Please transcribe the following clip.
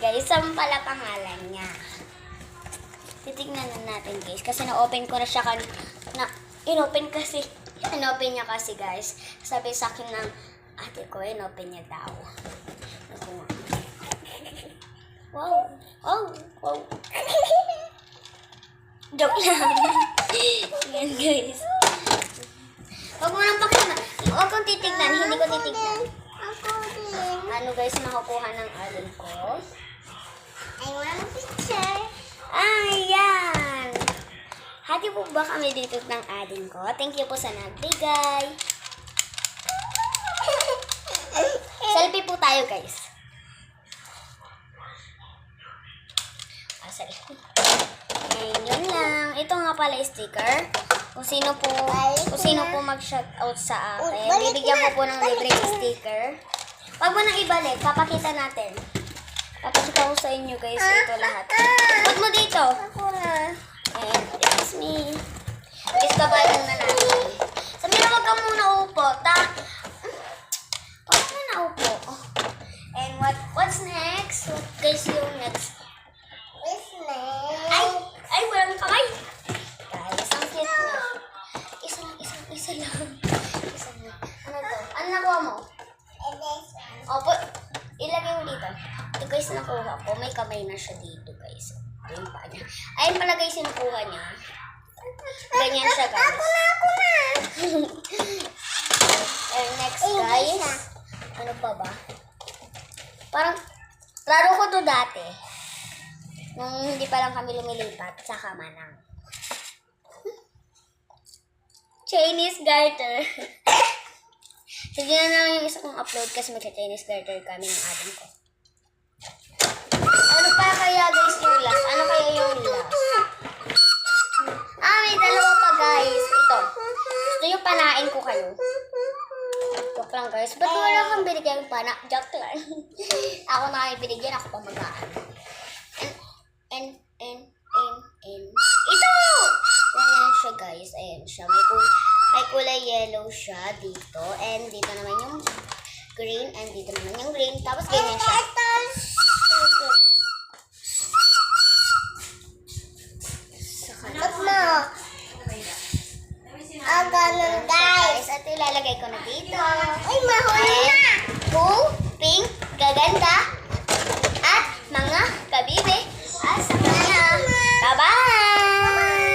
guys. Saan pala pangalan niya? Titignan na natin guys. Kasi na-open ko na siya in-open niya kasi guys. Sabi sa akin ng ate ko, in-open niya daw. Wow. Oh. Joke lang. Yan guys. Huwag mo nang pakita. Huwag kong titignan. Hindi ko titignan. Ano guys, makukuha ng alin ko? I want a picture. Ayan. Hati po ba kami dito ng ading ko? Thank you po sa nagbigay. Selfie po tayo guys. Ayan, yun lang. Ito nga pala sticker. Kung sino po mag-shoutout sa akin, bibigyan ko po ng libreng sticker. Wag mo nang ibalik, papakita natin. Papakita ko sa inyo guys, ito lahat. Huwag mo dito. And it's me. Guys, babalan na natin. Samira, wag ka muna upo. Wag ka na upo. And what's next? What guys yung next? Ay, walang kamay. Guys, ang cute niya. Isa lang. Ano to? Ano nakuha mo? Opo, ilagay mo dito. Ito guys, nakuha ko. May kamay na siya dito guys. Ito yung paa niya. Ayun pala guys, yung nakuha niya. Ganyan siya guys. Ako na. And next guys. Ano pa ba? Parang, laro ko to dati. Nung hindi pa lang kami lumilipat sa Kamanang. Chinese garter. Sige na lang yung isa kong upload kasi magsa-Chinese garter kami ng ating ko. Ano pa kaya guys yung last? Ano kaya yung last? May dalawa pa guys. Ito. Gusto yung panain ko kayo. Joke lang guys. Ba't wala kang binigyan ng pana? Joke lang. Ako na kayo binigyan. Ako pa mag-aan. And ito! Ayan siya guys. Ayan siya. May kulay yellow siya dito. And dito naman yung green. And dito naman yung green. Tapos ganyan siya. Ganun guys. At ilalagay ko na dito. Ay, mahuli na! Pink, gaganda.